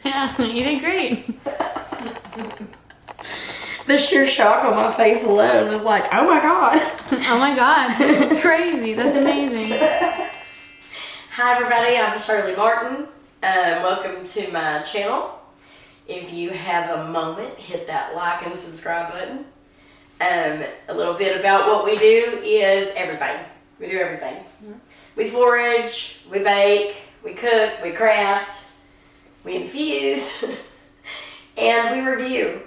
Yeah, you did great. The sheer shock on my face alone was like, oh my God. Oh my God, that's crazy. That's amazing. Hi everybody, I'm Shirley Martin. Welcome to my channel. If you have a moment, hit that like and subscribe button. A little bit about what we do is everything. We do everything. Mm-hmm. We forage, we bake, we cook, we craft, we infuse, and we review.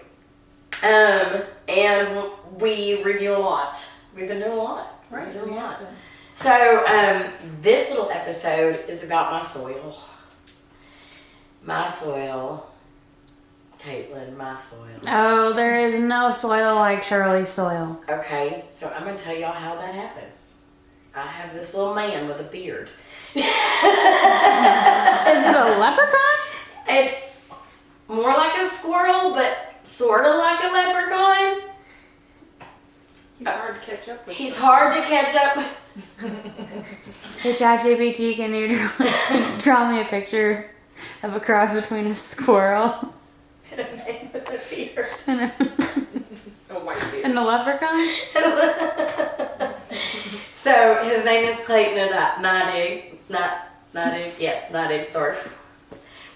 And we review a lot. We've been doing a lot. Right. We've been doing a lot. So this little episode is about my soil. My soil. Caitlin, my soil. Oh, there is no soil like Shirley's soil. Okay, so I'm going to tell y'all how that happens. I have this little man with a beard. Is it a leprechaun? It's more like a squirrel, but sort of like a leprechaun. He's hard to catch up with. He's hard to catch up. Hey, ChatGPT, can you draw me a picture of a cross between a squirrel And a man with a beard. and a, A white beard. and a leprechaun? So his name is Clayton Neidigh. Neidigh. Yes, Neidigh. Sorry.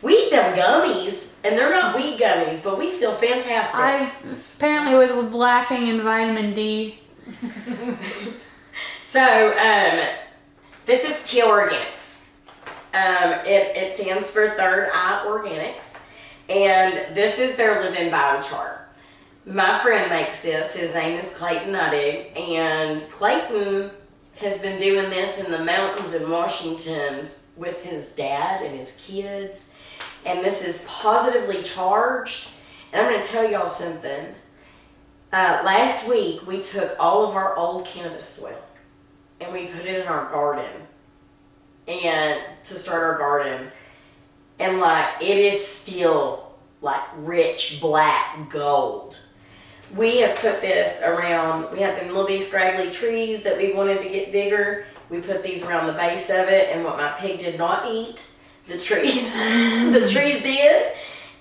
We eat them gummies, and they're not weed gummies, but we feel fantastic. I apparently was lacking in vitamin D. So, this is TEO Organix. It stands for Third Eye Organics, and this is their living biochar. My friend makes this. His name is Clayton Neidigh, and Clayton has been doing this in the mountains in Washington with his dad and his kids, and this is positively charged. And I'm going to tell y'all something. Last week, we took all of our old cannabis soil and we put it in our garden and to start our garden. And like, it is still like rich black gold. We have put this around, we have them little bitty scraggly trees that we wanted to get bigger. We put these around the base of it, and what my pig did not eat, the trees, the trees did.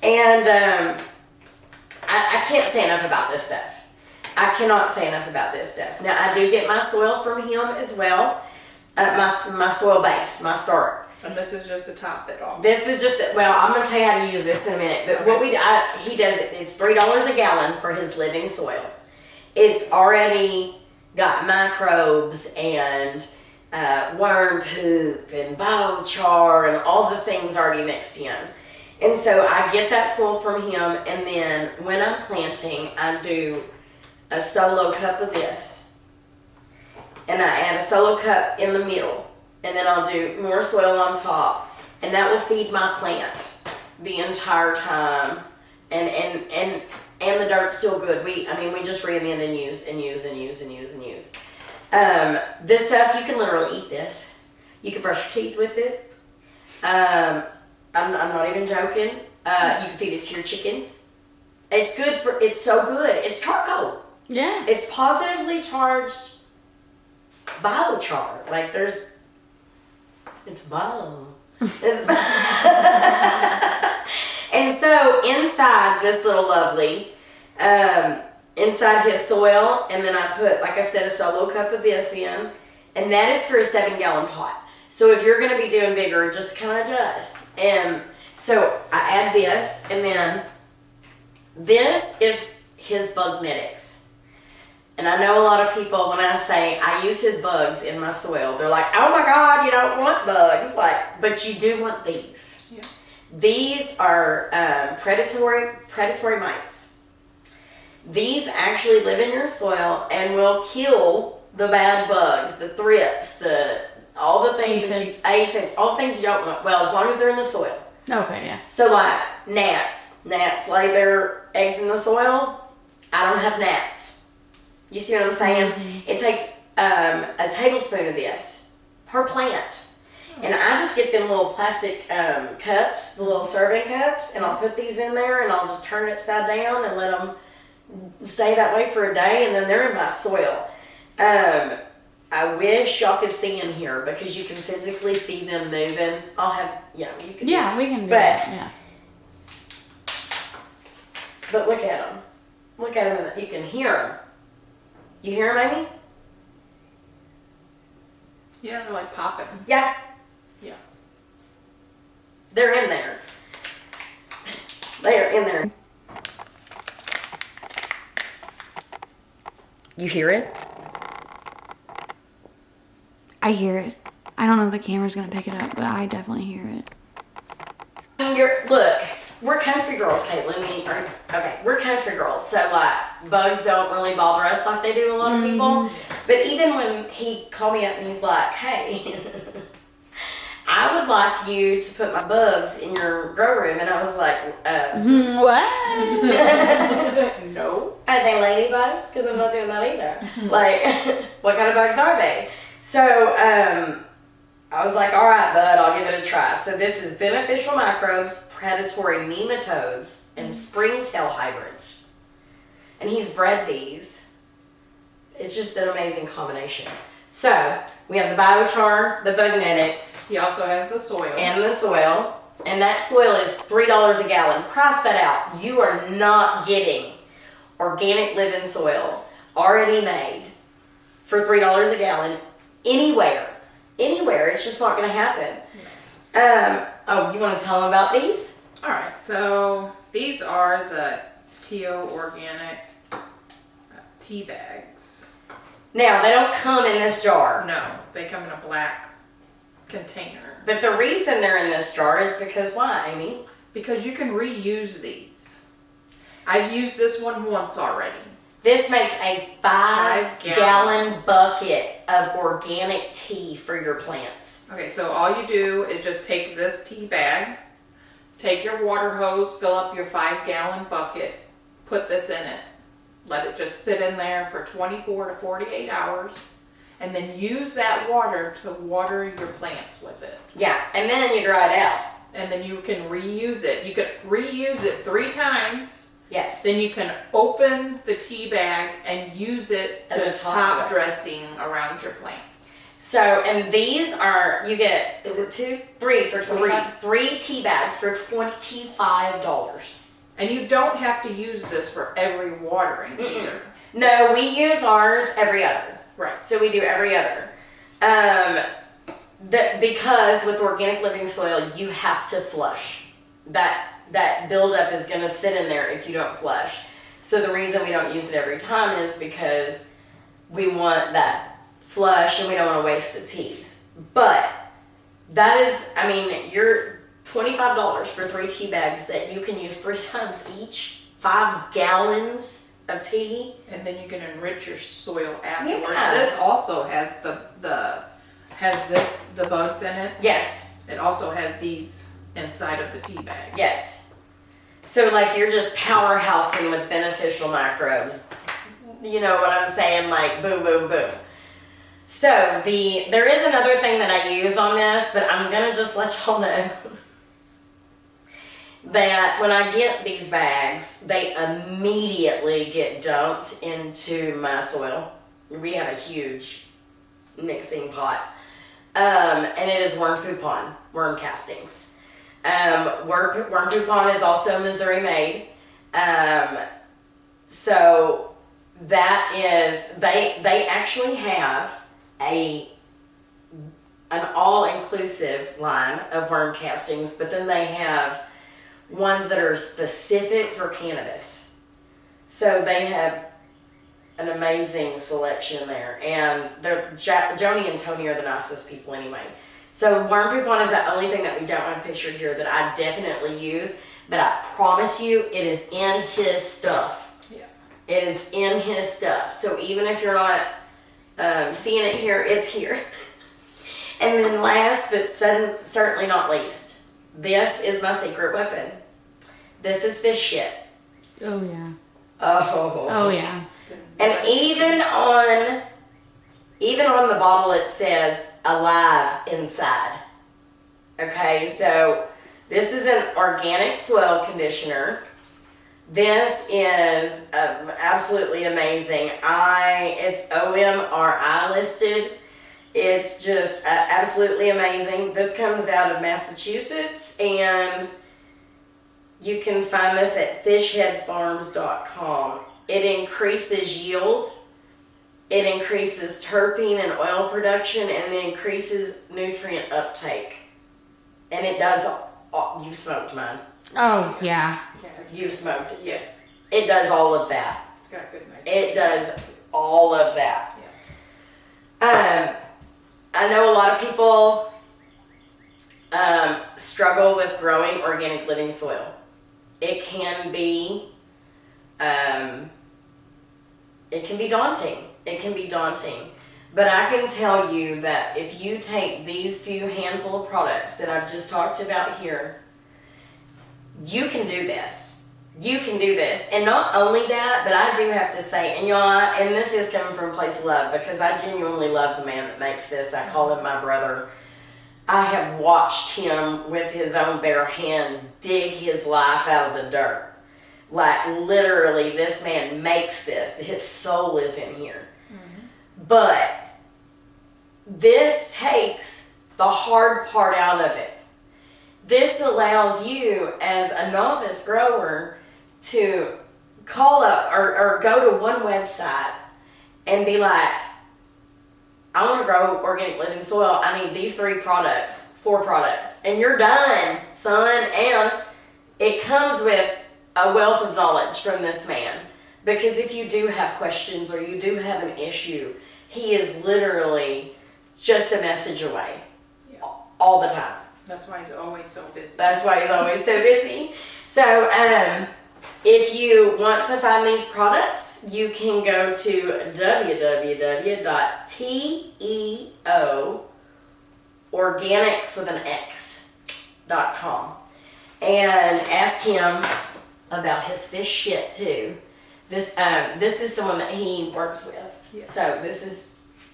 And I can't say enough about this stuff. I cannot say enough about this stuff. Now, I do get my soil from him as well. My soil base, my start. And this is just to top it off. This is just, well, I'm going to tell you how to use this in a minute. But what he does it, it's $3 a gallon for his living soil. It's already got microbes and worm poop and biochar and all the things already mixed in. And so I get that soil from him, and then when I'm planting, I do a solo cup of this, and I add a solo cup in the middle, and then I'll do more soil on top, and that will feed my plant the entire time, and the dirt's still good. We just rim in and use. This stuff, you can literally eat this. You can brush your teeth with it. I'm not even joking. You can feed it to your chickens. It's good it's so good. It's charcoal. Yeah. It's positively charged biochar. Like it's bio. And so inside this little lovely, inside his soil, and then I put, like I said, a solo cup of this in, and that is for a 7-gallon pot. So if you're going to be doing bigger, just kind of adjust. And so I add this, and then this is his Bugnetix. And I know a lot of people, when I say I use his bugs in my soil, they're like, oh my God, you don't want bugs. But you do want these. Yeah. These are predatory mites. These actually live in your soil and will kill the bad bugs, the thrips, all the things aphids, all the things you don't want. Well, as long as they're in the soil. Okay, yeah. So like gnats lay their eggs in the soil. I don't have gnats. You see what I'm saying? Mm-hmm. It takes a tablespoon of this per plant. And I just get them little plastic cups, the little serving cups, and I'll put these in there, and I'll just turn it upside down and let them stay that way for a day, and then they're in my soil. I wish y'all could see in here because you can physically see them moving. I'll have, you can. Yeah, we can do but that. Yeah. But look at them. Look at them. You can hear them. You hear them, Amy? Yeah, they're like popping. Yeah. Yeah. They're in there. They are in there. You hear it? I hear it. I don't know if the camera's gonna pick it up, but I definitely hear it. Look, we're country girls, Caitlin. Okay, we're country girls, so like bugs don't really bother us like they do a lot of people. But even when he called me up and he's like, "Hey, I would like you to put my bugs in your grow room," and I was like, What? No. "Are they ladybugs? Because I'm not doing that either. Like, what kind of bugs are they?" So I was like, "All right, bud, I'll give it a try." So this is beneficial microbes, predatory nematodes, and springtail hybrids. And he's bred these. It's just an amazing combination. So we have the biochar, the Bugnetix, He also has the soil. and the soil. And that soil is $3 a gallon. Price that out. You are not getting organic living soil already made for $3 a gallon anywhere. Anywhere. It's just not going to happen. You want to tell them about these? All right, so these are the TEO Organic tea bags. Now, they don't come in this jar. No, they come in a black container. But the reason they're in this jar is because why, Amy? Because you can reuse these. I've used this one once already. This makes a 5-gallon bucket of organic tea for your plants. Okay, so all you do is just take this tea bag, take your water hose, fill up your 5-gallon bucket, put this in it. Let it just sit in there for 24 to 48 hours, and then use that water to water your plants with it. Yeah, and then you dry it out. And then you can reuse it. You can reuse it 3 times. Yes. Then you can open the tea bag and use it As to a top top dress. dressing around your plants. So, and these are, you get, is it 2? 3 for 25? 3 tea bags for $25. And you don't have to use this for every watering either. No, we use ours every other. Right. So we do every other. Because with organic living soil, you have to flush. That buildup is going to sit in there if you don't flush. So the reason we don't use it every time is because we want that flush and we don't want to waste the teas. But that is, I mean, you're $25 for 3 tea bags that you can use 3 times each. 5 gallons of tea. And then you can enrich your soil afterwards. Yeah. This also has the bugs in it. Yes. It also has these inside of the tea bag. Yes. So like you're just powerhousing with beneficial microbes. You know what I'm saying? Like boom, boom, boom. So there is another thing that I use on this, but I'm gonna just let y'all know that when I get these bags, they immediately get dumped into my soil. We have a huge mixing pot. And it is worm coupon, worm castings. Worm coupon is also Missouri made. So that is, they actually have an all-inclusive line of worm castings, but then they have ones that are specific for cannabis. So they have an amazing selection there, and Joni and Tony are the nicest people anyway. So worm coupon is the only thing that we don't have pictured here that I definitely use, but I promise you it is in his stuff. Yeah. It is in his stuff. So even if you're not seeing it here, it's here. And then last but certainly not least, this is my secret weapon. This is fish shit. Oh yeah. Oh yeah. And even on the bottle it says alive inside. Okay, so this is an organic soil conditioner. This is absolutely amazing. It's OMRI listed. It's just absolutely amazing. This comes out of Massachusetts, and You can find this at fishheadfarms.com. It increases yield, it increases terpene and oil production, and it increases nutrient uptake. And it does, you smoked mine. Oh, yeah. You smoked it. Yes. It does all of that. It's got good nitrogen. It does all of that. I know a lot of people struggle with growing organic living soil. It can be daunting. It can be daunting. But I can tell you that if you take these few handful of products that I've just talked about here, you can do this. You can do this. And not only that, but I do have to say, and y'all, and this is coming from a place of love, because I genuinely love the man that makes this. I call him my brother. I have watched him with his own bare hands dig his life out of the dirt. Like, literally, this man makes this. His soul is in here. Mm-hmm. But this takes the hard part out of it. This allows you, as a novice grower, to call up or go to one website and be like, I want to grow organic living soil. I need these 4 products. And you're done, son. And it comes with a wealth of knowledge from this man. Because if you do have questions or you do have an issue, he is literally just a message away. All the time. That's why he's always so busy. So, if you want to find these products, you can go to www.teoorganics.com and ask him about his fish shit too. This is someone that he works with. Yes. So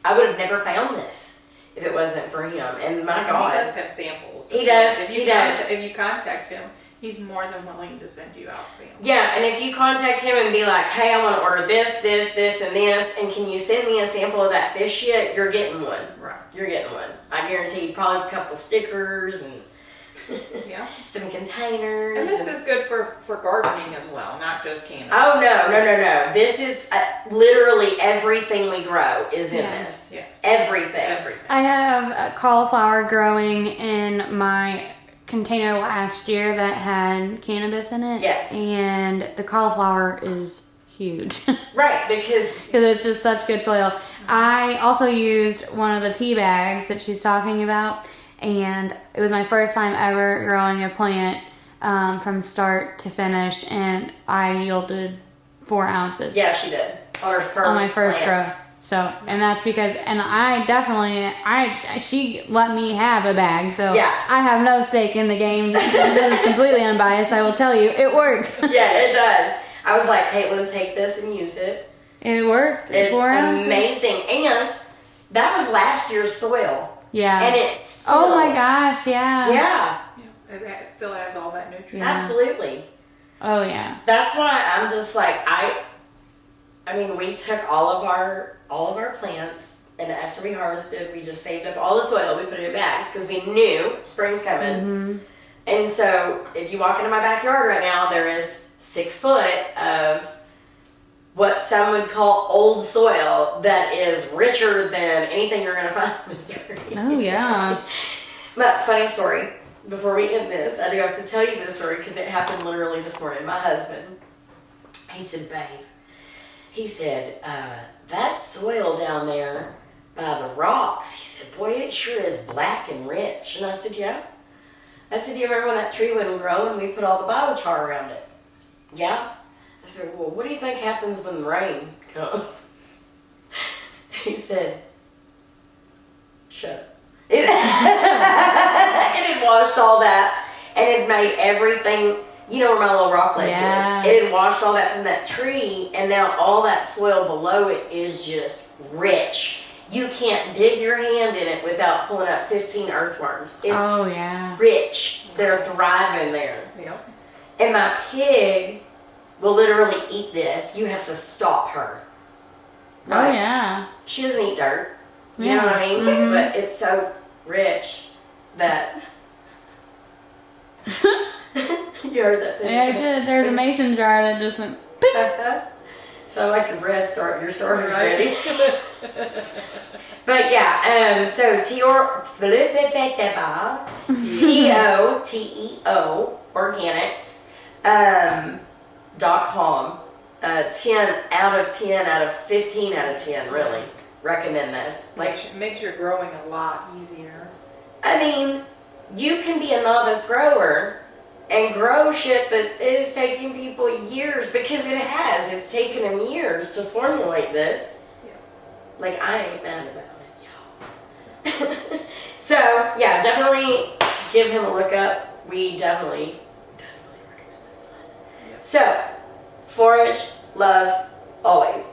I would have never found this if it wasn't for him. And my God, he does have samples. He does. If you contact him, he's more than willing to send you out samples. Yeah, and if you contact him and be like, hey, I want to order this, and this, and can you send me a sample of that fish shit? You're getting one. Right. You're getting one. I guarantee you probably a couple stickers and some containers. And this is good for gardening as well, not just cannabis. Oh, no. This is literally everything we grow is in this. Yes. Everything. I have cauliflower growing in my container last year that had cannabis in it. Yes. And the cauliflower is huge. Right, because it's just such good soil. I also used one of the tea bags that she's talking about, and it was my first time ever growing a plant from start to finish, and I yielded 4 ounces. Yeah, she did. On my first grow. So, and that's because, and she let me have a bag, so yeah. I have no stake in the game. This is completely unbiased, I will tell you. It works. Yeah, it does. I was like, Caitlin, take this and use it. It worked. It's 4 ounces. Amazing. And that was last year's soil. Yeah. And it's still, oh my gosh, yeah. Yeah. It still has all that nutrient. Yeah. Absolutely. Oh yeah. That's why I'm just like, I mean, we took all of our plants, and after we harvested, we just saved up all the soil. We put it in bags because we knew spring's coming. Mm-hmm. And so, if you walk into my backyard right now, there is 6 foot of what some would call old soil that is richer than anything you're going to find in Missouri. Oh yeah. But funny story. Before we end this, I do have to tell you this story because it happened literally this morning. My husband, he said, babe, that soil down there by the rocks, he said, boy, it sure is black and rich. And I said, yeah. I said, do you remember when that tree wouldn't grow and we put all the biochar around it? Yeah. I said, well, what do you think happens when the rain comes? He said, shut up. It had washed all that, and it made everything, you know where my little rock ledge is. It had washed all that from that tree, and now all that soil below it is just rich. You can't dig your hand in it without pulling up 15 earthworms. It's rich. They're thriving there. Yep. And my pig will literally eat this. You have to stop her. Right? Oh yeah. She doesn't eat dirt. You know what I mean? Mm-hmm. But it's so rich that you You heard that thing? Yeah, I did. There's a mason jar that just went. So like your bread your starter's ready. But yeah, so TEO Organix .com. 10 out of 10 out of 15 out of 10. Really recommend this. Like, makes your growing a lot easier. I mean, you can be a novice grower and grow shit that is taking people years, because it has. It's taken them years to formulate this. Yeah. Like, I ain't mad about it, y'all. So, yeah, definitely give him a look up. We definitely recommend this one. Yep. So, forage, love, always.